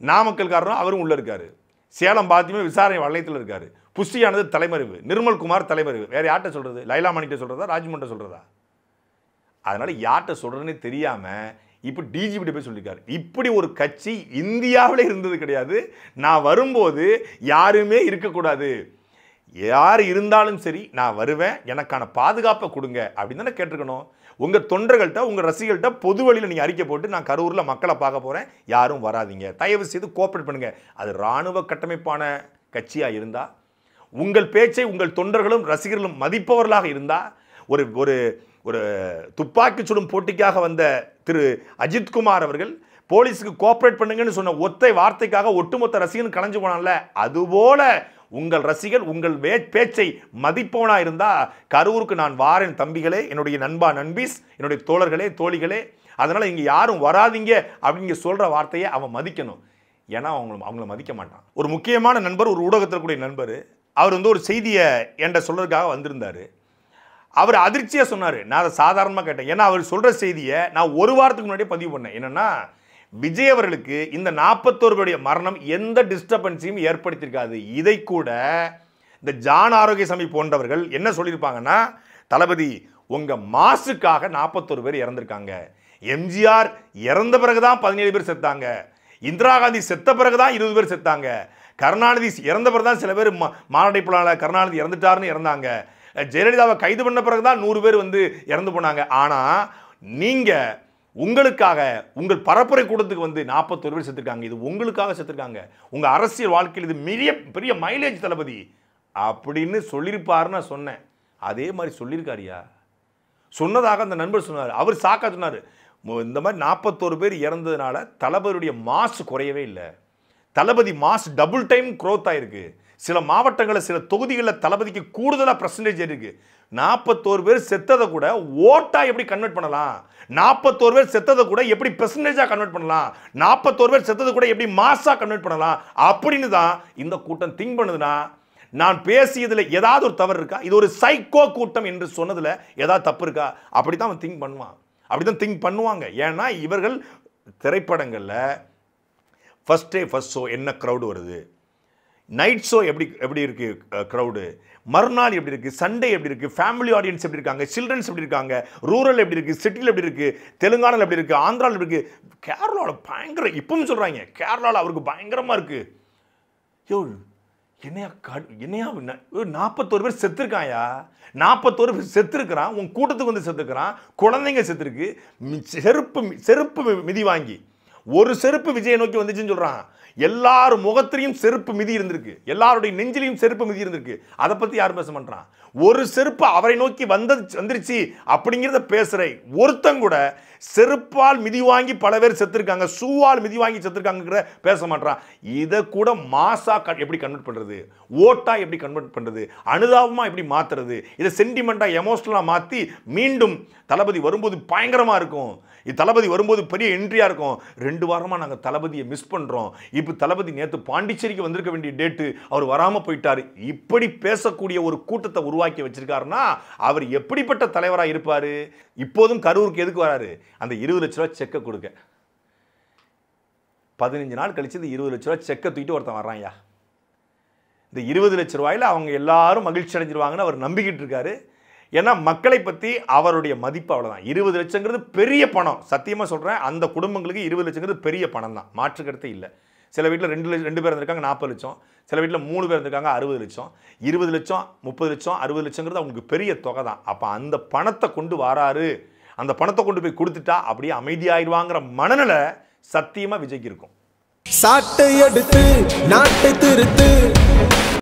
நாமக்கல்காரரும் அவரும் உள்ளே இருக்கார். சேலம் பாத்தியுமே விசாரணை வளையத்தில் இருக்கார். புஷ்டியானது தலைமறைவு, நிர்மல்குமார் தலைமறைவு. வேறு யார்கிட்ட சொல்கிறது? லைலாமணிகிட்ட சொல்கிறதா, ராஜ்மன்ட்ட சொல்கிறதா? அதனால் யார்கிட்ட சொல்கிறதுன்னு தெரியாமல் இப்போ டிஜிபிட்ட போய் சொல்லியிருக்காரு. இப்படி ஒரு கட்சி இந்தியாவில் இருந்தது கிடையாது. நான் வரும்போது யாருமே இருக்கக்கூடாது, யார் இருந்தாலும் சரி நான் வருவேன், எனக்கான பாதுகாப்பை கொடுங்க அப்படின்னு தானே கேட்டிருக்கணும். உங்கள் தொண்டர்கள்ட்ட, உங்கள் ரசிகர்கள்ட்ட பொது வழியில் நீங்கள் அறிக்கை போட்டு நான் கரூரில் மக்களை பார்க்க போகிறேன், யாரும் வராதிங்க, தயவு செய்து கோஆப்ரேட் பண்ணுங்கள். அது இராணுவ கட்டமைப்பான கட்சியாக இருந்தால், உங்கள் பேச்சை உங்கள் தொண்டர்களும் ரசிகர்களும் மதிப்பவர்களாக இருந்தால், ஒரு ஒரு ஒரு துப்பாக்கி சுடும் போட்டிக்காக வந்த திரு அஜித்குமார் அவர்கள் போலீஸுக்கு கோஆபரேட் பண்ணுங்கன்னு சொன்ன ஒத்தை வார்த்தைக்காக ஒட்டுமொத்த ரசிகன் கலைஞ்சு போனான்ல, அதுபோல உங்கள் ரசிகர் உங்கள் பேச்சை மதிப்பவனா இருந்தா கரூருக்கு நான் வாரேன் தம்பிகளே, என்னுடைய நண்பா நண்பீஸ், என்னுடைய தோழர்களே தோழிகளே. அதனால இங்க யாரும் வராதீங்க அப்படிங்க சொல்ற வார்த்தையை அவன் மதிக்கணும். ஏன்னா அவங்கள மதிக்க மாட்டான். ஒரு முக்கியமான நண்பர், ஒரு ஊடகத்தில் கூடிய நண்பர், அவர் வந்து ஒரு செய்தியை என்கிட்ட சொல்றதுக்காக வந்திருந்தாரு. அவர் அதிர்ச்சியா சொன்னாரு. நான் அதை சாதாரணமாக கேட்டேன். ஏன்னா அவர் சொல்ற செய்தியை நான் ஒரு வாரத்துக்கு முன்னாடியே பதிவு பண்ணேன். என்னன்னா, விஜய் அவர்களுக்கு இந்த 41 பேருடைய மரணம் எந்த டிஸ்டர்பன்ஸையும் ஏற்படுத்தியிருக்காது. இதை கூட இந்த ஜான் ஆரோக்கியசாமி போன்றவர்கள் என்ன சொல்லியிருப்பாங்கன்னா, தளபதி உங்க மாசுக்காக 41 பேர் இறந்திருக்காங்க. எம்ஜிஆர் இறந்த பிறகுதான் 17 பேர் செத்தாங்க. இந்திரா காந்தி செத்த பிறகுதான் 20 பேர் செத்தாங்க. கருணாநிதி இறந்த பிறகுதான் சில பேர் மாரடைப்புல கருணாநிதி இறந்துட்டாருன்னு இறந்தாங்க. ஜெயலலிதாவை கைது பண்ண பிறகுதான் 100 பேர் வந்து இறந்து போனாங்க. ஆனா நீங்க உங்களுக்காக உங்கள் பரப்புரை கூட்டத்துக்கு வந்து 41 பேர் செத்துருக்காங்க. இது உங்களுக்காக செத்துருக்காங்க. உங்க அரசியல் வாழ்க்கையில் இது மிக பெரிய மைலேஜ் தளபதி அப்படின்னு சொல்லியிருப்பாருன்னு சொன்னேன். அதே மாதிரி சொல்லியிருக்காரியா? சொன்னதாக அந்த நண்பர் சொன்னார். அவர் சாக்கா சொன்னார், இந்த மாதிரி 41 பேர் இறந்ததுனால தளபதியுடைய மாசு குறையவே இல்லை. தளபதி மாஸ் டபுள் டைம் க்ரோத் ஆயிருக்கு. சில மாவட்டங்களில் சில தொகுதிகளில் தளபதிக்கு கூடுதலாக பர்சன்டேஜ் இருக்கு. 41 பேர் செத்ததை கூட ஓட்டா எப்படி கன்வெர்ட் பண்ணலாம், 41 பேர் செத்ததை கூட எப்படி பெர்சன்டேஜா கன்வெர்ட் பண்ணலாம், 41 பேர் செத்ததை கூட எப்படி மாஸா கன்வெர்ட் பண்ணலாம் அப்படின்னு தான் இந்த கூட்டம் திங்க் பண்ணுதுன்னா, நான் பேசியதுல ஏதாவது ஒரு தவறு இருக்கா? இது ஒரு சைக்கோ கூட்டம் என்று சொன்னதுல ஏதாவது தப்பு இருக்கா? அப்படிதான் அவன் திங்க் பண்ணுவான். அப்படிதான் திங்க் பண்ணுவாங்க. ஏன்னா இவர்கள் திரைப்படங்கள்ல ஃபர்ஸ்ட் டே ஃபர்ஸ்ட் ஷோ என்ன க்ரௌடு வருது, நைட் ஷோ எப்படி இருக்கு க்ரௌடு, மறுநாள் எப்படி இருக்கு, சண்டே எப்படி இருக்கு, ஃபேமிலி ஆடியன்ஸ் எப்படி இருக்காங்க, சில்ட்ரன்ஸ் எப்படி இருக்காங்க, ரூரல் எப்படி இருக்கு, சிட்டியில் எப்படி இருக்கு, தெலுங்கானாவில் எப்படி இருக்கு, ஆந்திராவில் எப்படி இருக்கு, கேரளாவில் பயங்கர இப்பவும் சொல்றாங்க கேரளாவில் அவருக்கு பயங்கரமா இருக்கு. யோ என்னையா 41 பேர் செத்துருக்காயா, 41 பேர் செத்துருக்கிறான், உன் கூட்டத்துக்கு வந்து செத்துருக்கிறான், குழந்தைங்க செத்துருக்கு, செருப்பு மிதி வாங்கி ஒரு செருப்பு விஜயை நோக்கி வந்துச்சுன்னு சொல்றான். எல்லார் முகத்திலையும் செருப்பு மிதி இருந்திருக்கு, எல்லாருடைய நெஞ்சிலையும் செருப்பு மிதி இருந்திருக்கு. அதை பத்தி யாரும் பேச மாட்டான். ஒரு செருப்பு அவரை நோக்கி வந்துருச்சு அப்படிங்கிறத பேசுற ஒருத்தன் கூட செருப்பால் மிதி வாங்கி பல பேர் செத்துருக்காங்க, ஷூவால் மிதி வாங்கி செத்துருக்காங்க பேச மாட்டான். இதை கூட மாசா எப்படி கன்வெர்ட் பண்றது, ஓட்டா எப்படி கன்வெர்ட் பண்றது, அனுதாபமா எப்படி மாத்துறது, இதை சென்டிமெண்டா எமோஷனலா மாத்தி மீண்டும் தளபதி வரும்போது பயங்கரமா இருக்கும். தளபதி வரும்போது பெரிய என்ட்ரியா இருக்கும். 2 வாரமா நாங்க தளபதியை மிஸ் பண்றோம். இப்போ தளபதி நேத்து பாண்டிச்சேரிக்கு வந்திருக்க வேண்டிய டேட்டு அவர் வராம போயிட்டாரு. இப்படி பேசக்கூடிய ஒரு கூட்டத்தை உருவாக்கி வச்சிருக்காருன்னா அவர் எப்படிப்பட்ட தலைவரா இருப்பாரு? இப்போதும் கரூருக்கு எதுக்கு வராரு? அந்த 20 லட்ச ரூபாய் செக்கை கொடுக்க. 15 நாள் கழிச்சு இந்த 20 லட்ச ரூபாய் செக்கை தூக்கிட்டு ஒருத்தன் வர்றான்யா. இந்த 20 லட்ச ரூபாயில அவங்க எல்லாரும் மகிழ்ச்சி அடைஞ்சிருவாங்கன்னு அவர் நம்பிக்கிட்டு இருக்காரு. ஏன்னா மக்களை பற்றி அவருடைய மதிப்பு அவ்வளோதான். 20 லட்சங்கிறது பெரிய பணம். சத்தியமாக சொல்கிறேன், அந்த குடும்பங்களுக்கு 20 லட்சங்கிறது பெரிய பணம் தான், மாற்று கருத்தே இல்லை. சில வீட்டில் 2 பேர் இருந்திருக்காங்க 40 லட்சம், சில வீட்டில் 3 பேர் இருந்திருக்காங்க 60 லட்சம், 20 லட்சம் 30 லட்சம் 60 லட்சங்கிறது அவங்களுக்கு பெரிய தொகை தான். அப்போ அந்த பணத்தை கொண்டு வராரு, அந்த பணத்தை கொண்டு போய் கொடுத்துட்டா அப்படியே அமைதியாயிடுவாங்கிற மனநிலை சத்தியமாக விஜய்க்கு இருக்கும். சாட்டை எடுத்து நாட்டை திருத்து